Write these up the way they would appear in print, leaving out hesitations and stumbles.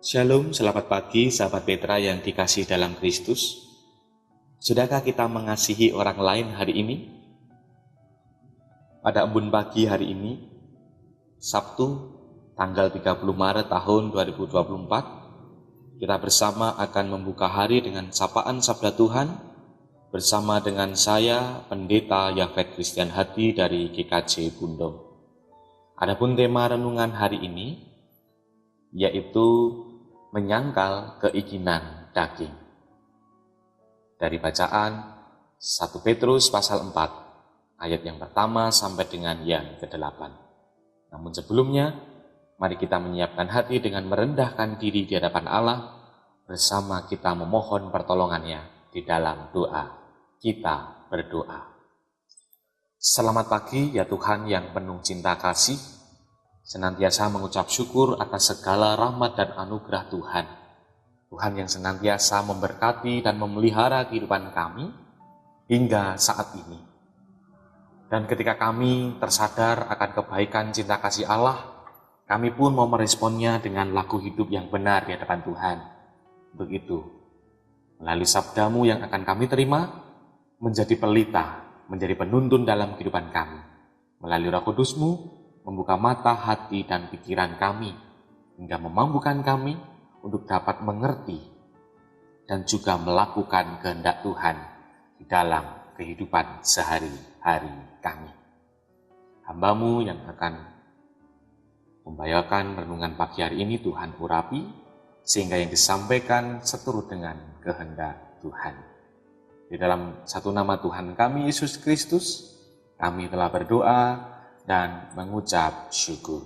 Shalom, selamat pagi sahabat Petra yang dikasihi dalam Kristus. Sudahkah kita mengasihi orang lain hari ini? Pada embun pagi hari ini, Sabtu, tanggal 30 Maret tahun 2024, kita bersama akan membuka hari dengan sapaan Sabda Tuhan bersama dengan saya, Pendeta Yafet Christian Hadi dari GKJ Bundong. Adapun tema renungan hari ini yaitu menyangkal keinginan daging. Dari bacaan 1 Petrus pasal 4, ayat yang pertama sampai dengan yang ke-8. Namun sebelumnya, mari kita menyiapkan hati dengan merendahkan diri di hadapan Allah, bersama kita memohon pertolongannya di dalam doa. Kita berdoa. Selamat pagi ya Tuhan yang penuh cinta kasih, senantiasa mengucap syukur atas segala rahmat dan anugerah Tuhan. Tuhan yang senantiasa memberkati dan memelihara kehidupan kami hingga saat ini. Dan ketika kami tersadar akan kebaikan cinta kasih Allah, kami pun mau meresponnya dengan laku hidup yang benar di hadapan Tuhan. Begitu, melalui sabdamu yang akan kami terima, menjadi pelita, menjadi penuntun dalam kehidupan kami. Melalui Roh Kudus-Mu, membuka mata, hati, dan pikiran kami, hingga memampukan kami untuk dapat mengerti dan juga melakukan kehendak Tuhan di dalam kehidupan sehari-hari kami. Hamba-Mu yang akan membawakan renungan pagi hari ini, Tuhan urapi, sehingga yang disampaikan seturut dengan kehendak Tuhan. Di dalam satu nama Tuhan kami, Yesus Kristus, kami telah berdoa dan mengucap syukur.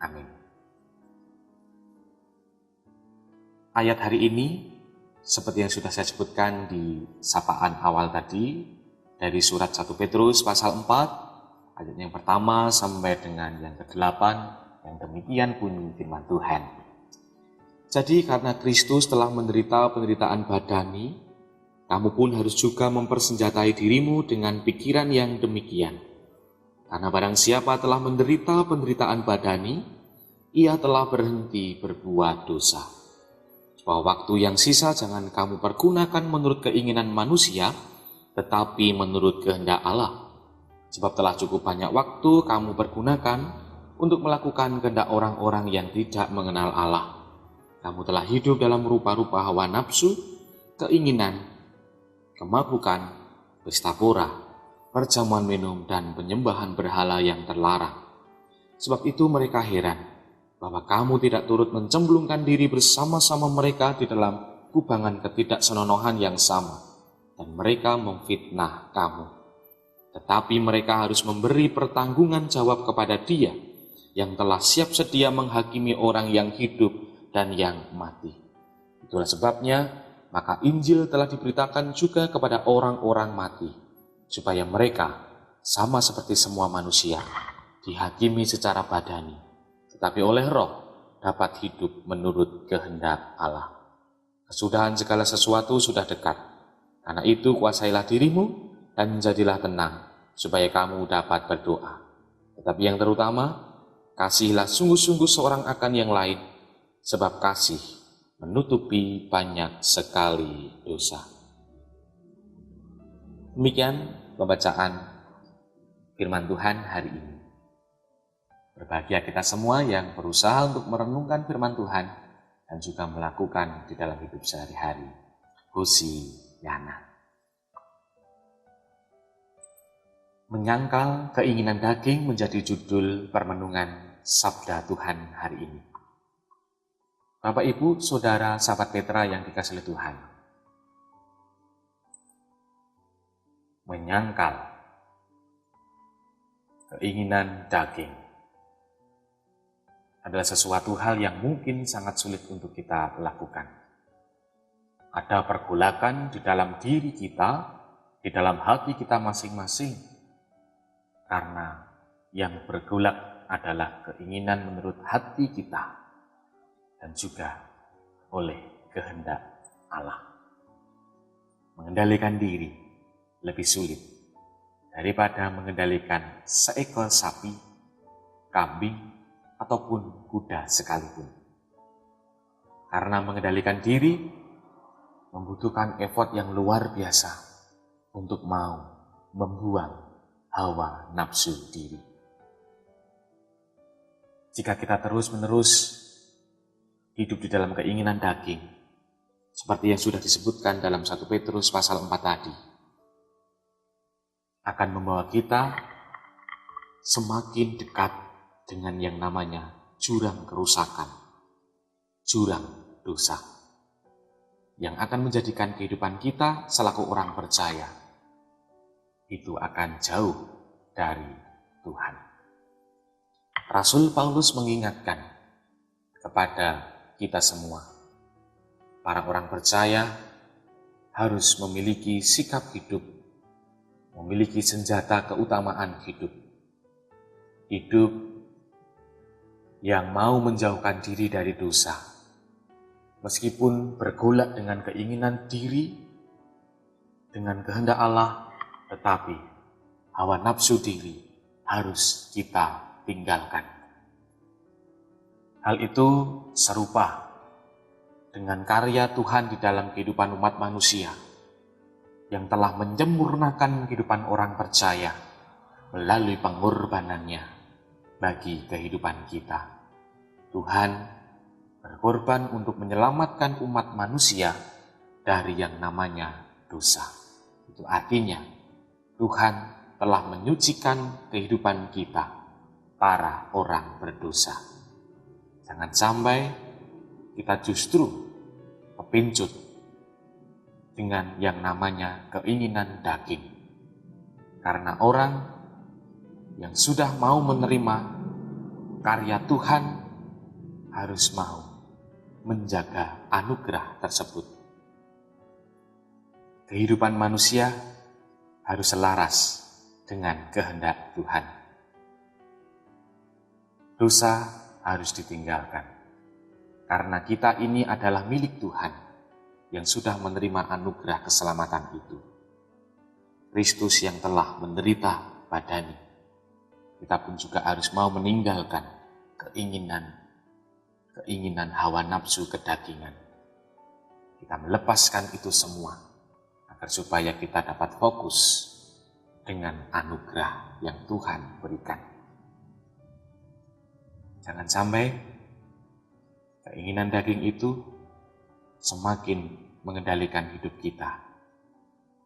Amin. Ayat hari ini, seperti yang sudah saya sebutkan di sapaan awal tadi, dari surat 1 Petrus pasal 4, ayat yang pertama sampai dengan yang ke-8, yang demikian bunyi firman Tuhan. Jadi karena Kristus telah menderita penderitaan badani, kamu pun harus juga mempersenjatai dirimu dengan pikiran yang demikian. Karena barang siapa telah menderita penderitaan badani, ia telah berhenti berbuat dosa. Sebab waktu yang sisa jangan kamu pergunakan menurut keinginan manusia, tetapi menurut kehendak Allah. Sebab telah cukup banyak waktu kamu pergunakan untuk melakukan kehendak orang-orang yang tidak mengenal Allah. Kamu telah hidup dalam rupa-rupa hawa nafsu, keinginan, kemabukan, pesta pora, perjamuan minum, dan penyembahan berhala yang terlarang. Sebab itu mereka heran bahwa kamu tidak turut mencemplungkan diri bersama-sama mereka di dalam kubangan ketidaksenonohan yang sama, dan mereka memfitnah kamu. Tetapi mereka harus memberi pertanggungan jawab kepada Dia yang telah siap sedia menghakimi orang yang hidup dan yang mati. Itulah sebabnya maka Injil telah diberitakan juga kepada orang-orang mati, supaya mereka sama seperti semua manusia, dihakimi secara badani, tetapi oleh Roh dapat hidup menurut kehendak Allah. Kesudahan segala sesuatu sudah dekat. Karena itu kuasailah dirimu dan menjadilah tenang, supaya kamu dapat berdoa. Tetapi yang terutama, kasihilah sungguh-sungguh seorang akan yang lain, sebab kasih menutupi banyak sekali dosa. Demikian pembacaan firman Tuhan hari ini. Berbahagia kita semua yang berusaha untuk merenungkan firman Tuhan dan juga melakukan di dalam hidup sehari-hari. Hosiana. Menyangkal keinginan daging menjadi judul permenungan Sabda Tuhan hari ini. Bapak, Ibu, Saudara, sahabat Petra yang dikasihi Tuhan. Menyangkal keinginan daging adalah sesuatu hal yang mungkin sangat sulit untuk kita lakukan. Ada pergolakan di dalam diri kita, di dalam hati kita masing-masing, karena yang bergolak adalah keinginan menurut hati kita dan juga oleh kehendak Allah. Mengendalikan diri lebih sulit daripada mengendalikan seekor sapi, kambing, ataupun kuda sekalipun. Karena mengendalikan diri membutuhkan effort yang luar biasa untuk mau membuang hawa nafsu diri. Jika kita terus-menerus hidup di dalam keinginan daging, seperti yang sudah disebutkan dalam 1 Petrus pasal 4 tadi, akan membawa kita semakin dekat dengan yang namanya jurang kerusakan, jurang dosa, yang akan menjadikan kehidupan kita selaku orang percaya itu akan jauh dari Tuhan. Rasul Paulus mengingatkan kepada kita semua, para orang percaya harus memiliki sikap hidup, memiliki senjata keutamaan hidup. Hidup yang mau menjauhkan diri dari dosa, meskipun bergolak dengan keinginan diri, dengan kehendak Allah, tetapi hawa nafsu diri harus kita tinggalkan. Hal itu serupa dengan karya Tuhan di dalam kehidupan umat manusia yang telah menyempurnakan kehidupan orang percaya melalui pengorbanannya bagi kehidupan kita. Tuhan berkorban untuk menyelamatkan umat manusia dari yang namanya dosa. Itu artinya Tuhan telah menyucikan kehidupan kita, para orang berdosa. Jangan sampai kita justru kepincut dengan yang namanya keinginan daging. Karena orang yang sudah mau menerima karya Tuhan harus mau menjaga anugerah tersebut. Kehidupan manusia harus selaras dengan kehendak Tuhan. Dosa harus ditinggalkan, karena kita ini adalah milik Tuhan yang sudah menerima anugerah keselamatan itu. Kristus yang telah menderita badani, kita pun juga harus mau meninggalkan keinginan hawa nafsu kedagingan. Kita melepaskan itu semua agar supaya kita dapat fokus dengan anugerah yang Tuhan berikan. Jangan sampai keinginan daging itu semakin mengendalikan hidup kita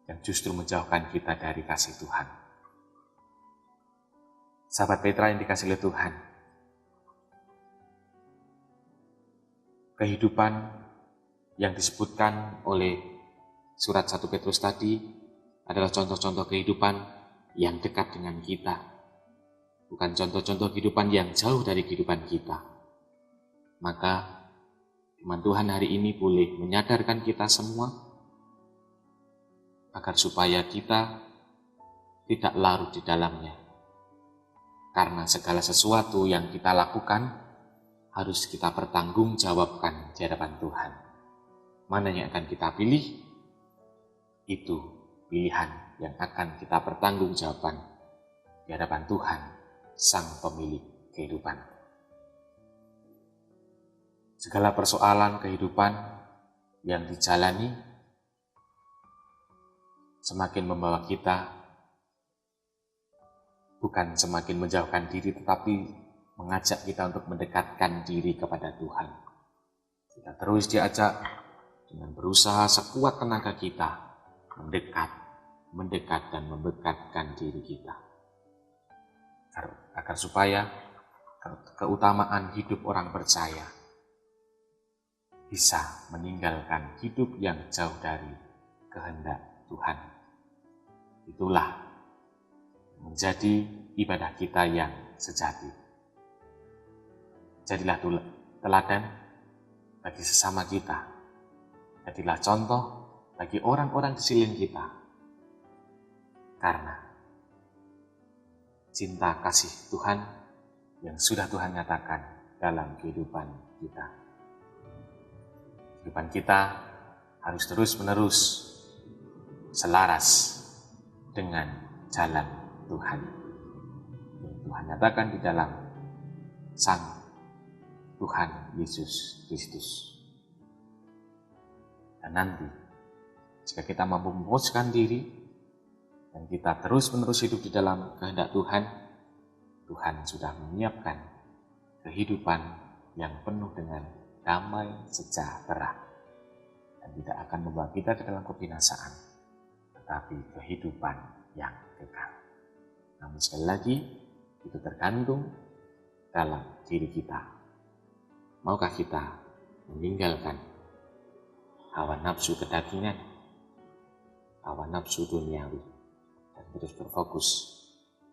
dan justru menjauhkan kita dari kasih Tuhan. Sahabat Petra yang dikasihi oleh Tuhan, kehidupan yang disebutkan oleh surat 1 Petrus tadi adalah contoh-contoh kehidupan yang dekat dengan kita, bukan contoh-contoh kehidupan yang jauh dari kehidupan kita. Maka firman Tuhan hari ini boleh menyadarkan kita semua agar supaya kita tidak larut di dalamnya. Karena segala sesuatu yang kita lakukan harus kita pertanggungjawabkan di hadapan Tuhan. Mana yang akan kita pilih, itu pilihan yang akan kita pertanggungjawabkan di hadapan Tuhan, Sang Pemilik kehidupan. Segala persoalan kehidupan yang dijalani semakin membawa kita bukan semakin menjauhkan diri, tetapi mengajak kita untuk mendekatkan diri kepada Tuhan. Kita terus diajak dengan berusaha sekuat tenaga kita mendekat dan mendekatkan diri kita. Agar supaya keutamaan hidup orang percaya bisa meninggalkan hidup yang jauh dari kehendak Tuhan. Itulah menjadi ibadah kita yang sejati. Jadilah teladan bagi sesama kita. Jadilah contoh bagi orang-orang di sekeliling kita. Karena cinta kasih Tuhan yang sudah Tuhan nyatakan dalam kehidupan kita. Kehidupan kita harus terus-menerus selaras dengan jalan Tuhan. Yang Tuhan nyatakan di dalam Sang Tuhan Yesus Kristus. Dan nanti, jika kita mampu memuaskan diri, dan kita terus-menerus hidup di dalam kehendak Tuhan, Tuhan sudah menyiapkan kehidupan yang penuh dengan damai sejahtera. Dan tidak akan membawa kita ke dalam kebinasaan, tetapi kehidupan yang kekal. Namun sekali lagi, itu tergantung dalam diri kita. Maukah kita meninggalkan hawa nafsu kedagingan, hawa nafsu duniawi, dan terus berfokus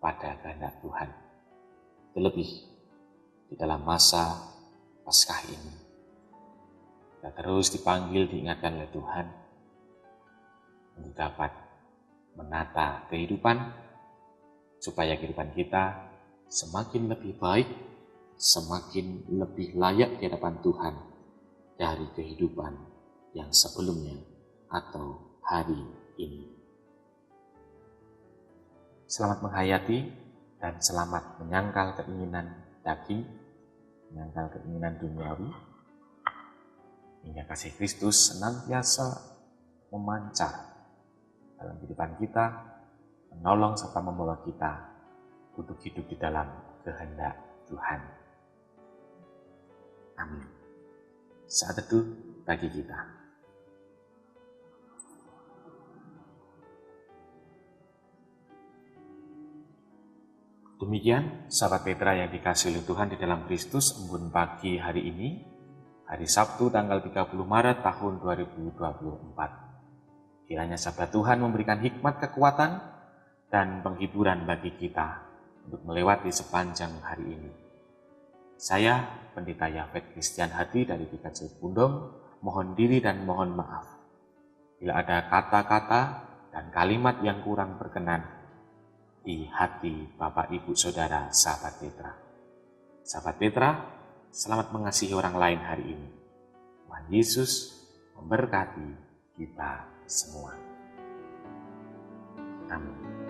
pada kehendak Tuhan. Terlebih di dalam masa Paskah ini, kita terus dipanggil, diingatkan oleh Tuhan untuk dapat menata kehidupan, supaya kehidupan kita semakin lebih baik, semakin lebih layak di hadapan Tuhan dari kehidupan yang sebelumnya atau hari ini. Selamat menghayati dan selamat menyangkal keinginan daging, menyangkal keinginan duniawi, hingga kasih Kristus senantiasa memancar dalam kehidupan kita, menolong serta membawa kita untuk hidup di dalam kehendak Tuhan. Amin. Saat teduh bagi kita. Demikian sahabat Petra yang dikasihi oleh Tuhan di dalam Kristus, embun pagi hari ini, hari Sabtu tanggal 30 Maret tahun 2024. Kiranya sabda Tuhan memberikan hikmat, kekuatan, dan penghiburan bagi kita untuk melewati sepanjang hari ini. Saya, Pendeta Yafet Christian Hadi dari GKJ Pundong, mohon diri dan mohon maaf bila ada kata-kata dan kalimat yang kurang berkenan di hati Bapak, Ibu, Saudara, sahabat Petra. Sahabat Petra, selamat mengasihi orang lain hari ini. Tuhan Yesus memberkati kita semua. Amin.